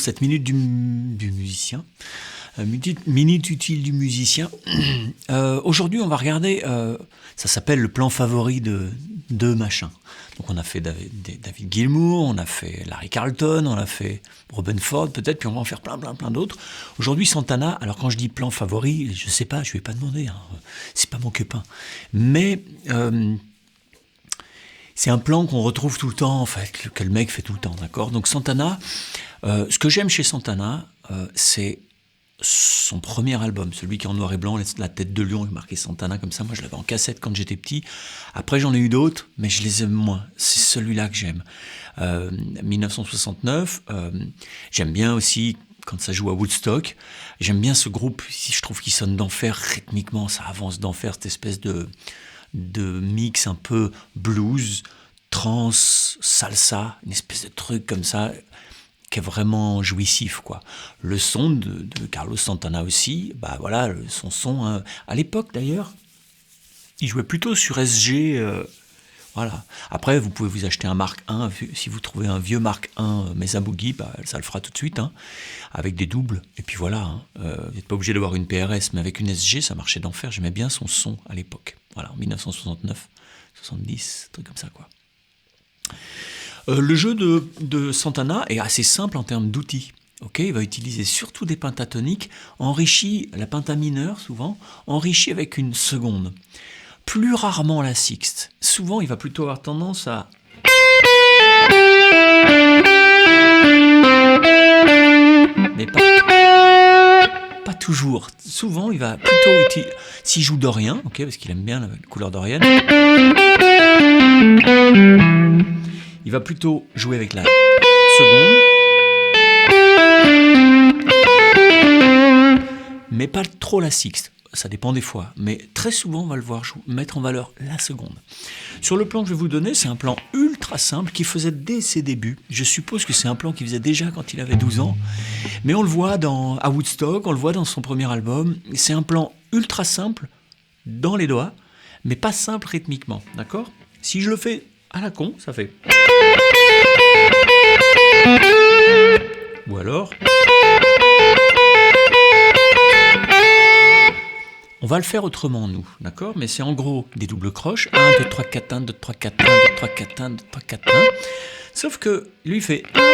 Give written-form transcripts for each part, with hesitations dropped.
cette minute du musicien. Minute utile du musicien. Aujourd'hui, on va regarder, ça s'appelle le plan favori de machin. Donc on a fait David Gilmour, on a fait Larry Carlton, on a fait Robin Ford peut-être, puis on va en faire plein d'autres. Aujourd'hui, Santana, alors quand je dis plan favori, je sais pas, je vais pas demander, hein, c'est pas mon copain. Mais c'est un plan qu'on retrouve tout le temps, en fait, que le mec fait tout le temps, d'accord ? Donc Santana, ce que j'aime chez Santana, c'est son premier album, celui qui est en noir et blanc, La tête de lion, est marqué Santana comme ça. Moi, je l'avais en cassette quand j'étais petit. Après, j'en ai eu d'autres, mais je les aime moins. C'est celui-là que j'aime. 1969, j'aime bien aussi quand ça joue à Woodstock. J'aime bien ce groupe, je trouve qu'il sonne d'enfer rythmiquement, ça avance d'enfer, cette espèce de mix un peu blues, trance, salsa, une espèce de truc comme ça, qui est vraiment jouissif, quoi. Le son de Carlos Santana aussi, bah voilà, son son, à l'époque d'ailleurs, il jouait plutôt sur SG, voilà. Après, vous pouvez vous acheter un Mark I, si vous trouvez un vieux Mark I Mesa Boogie, bah, ça le fera tout de suite, hein, avec des doubles, et puis voilà, hein, vous n'êtes pas obligé d'avoir une PRS, mais avec une SG, ça marchait d'enfer, j'aimais bien son son à l'époque, voilà, en 1969, 70, truc comme ça, quoi. Le jeu de Santana est assez simple en termes d'outils. Okay, il va utiliser surtout des pentatoniques, enrichis, la penta mineure souvent, enrichis avec une seconde. Plus rarement la sixte. Souvent, il va plutôt avoir tendance à... Mais pas toujours. Souvent, il va plutôt utiliser... S'il joue dorien, okay, parce qu'il aime bien la couleur dorienne, il va plutôt jouer avec la seconde, mais pas trop la sixte. Ça dépend des fois, mais très souvent on va le voir mettre en valeur la seconde. Sur le plan que je vais vous donner, c'est un plan ultra simple qu'il faisait dès ses débuts. Je suppose que c'est un plan qu'il faisait déjà quand il avait 12 ans, mais on le voit à Woodstock, on le voit dans son premier album. C'est un plan ultra simple dans les doigts, mais pas simple rythmiquement, d'accord ? Si je le fais à la con, ça fait... Ou alors... On va le faire autrement, nous, d'accord ? Mais c'est en gros des doubles croches. 1, 2, 3, 4, 1, 2, 3, 4, 1, 2, 3, 4, 1, 2, 3, 4, 1. Sauf que lui, il fait 1, 2,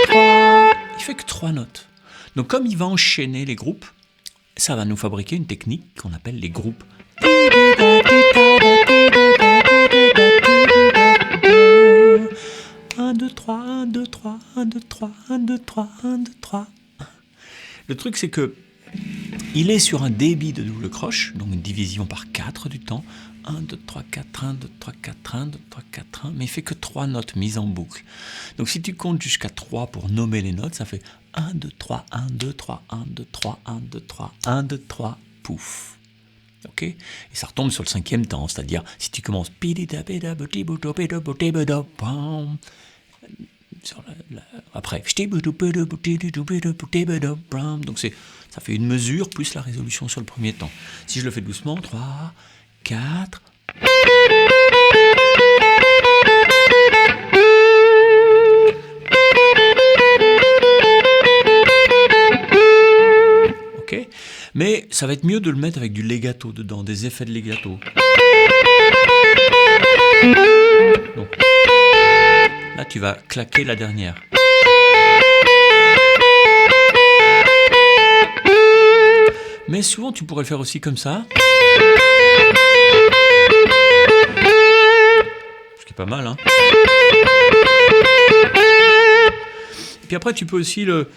3. Il fait que 3 notes. Donc, comme il va enchaîner les groupes, ça va nous fabriquer une technique qu'on appelle les groupes. 1, 2, 3, 1, 2, 3, 1, 2, 3, 1, 2, 3, 1, 2, 3. Le truc, c'est que il est sur un débit de double croche, donc une division par 4 du temps. 1, 2, 3, 4, 1, 2, 3, 4, 1, 2, 3, 4, 1. Mais il fait que 3 notes mises en boucle. Donc si tu comptes jusqu'à 3 pour nommer les notes, ça fait 1, 2, 3, 1, 2, 3, 1, 2, 3, 1, 2, 3, 1, 2, 3, pouf. Ok ? Et ça retombe sur le 5e temps, c'est-à-dire si tu commences... Après, donc ça fait une mesure plus la résolution sur le premier temps. Si je le fais doucement, 3, 4. Ok, mais ça va être mieux de le mettre avec du legato dedans, des effets de legato. Donc, là, tu vas claquer la dernière. Mais souvent, tu pourrais le faire aussi comme ça. Ce qui est pas mal, hein. Et puis après, tu peux aussi le...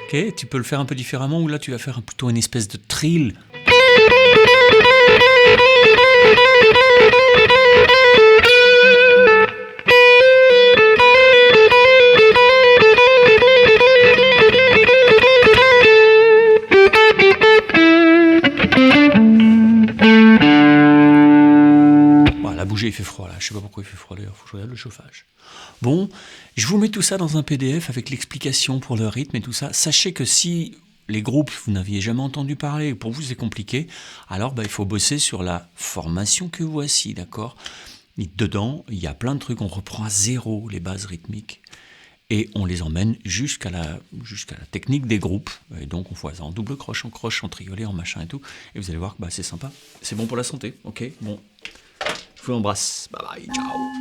Ok, tu peux le faire un peu différemment, ou là, tu vas faire plutôt une espèce de trill. Il fait froid là, je sais pas pourquoi il fait froid d'ailleurs, faut que je regarde le chauffage. Bon, je vous mets tout ça dans un PDF avec l'explication pour le rythme et tout ça. Sachez que si les groupes, vous n'aviez jamais entendu parler, pour vous c'est compliqué, alors il faut bosser sur la formation que voici, d'accord ? Et dedans, il y a plein de trucs, on reprend à zéro les bases rythmiques. et on les emmène jusqu'à la technique des groupes. Et donc on fait ça en double croche, en triolet, en machin et tout. Et vous allez voir que c'est sympa. C'est bon pour la santé. Ok, bon. Je vous embrasse. Bye bye, ciao.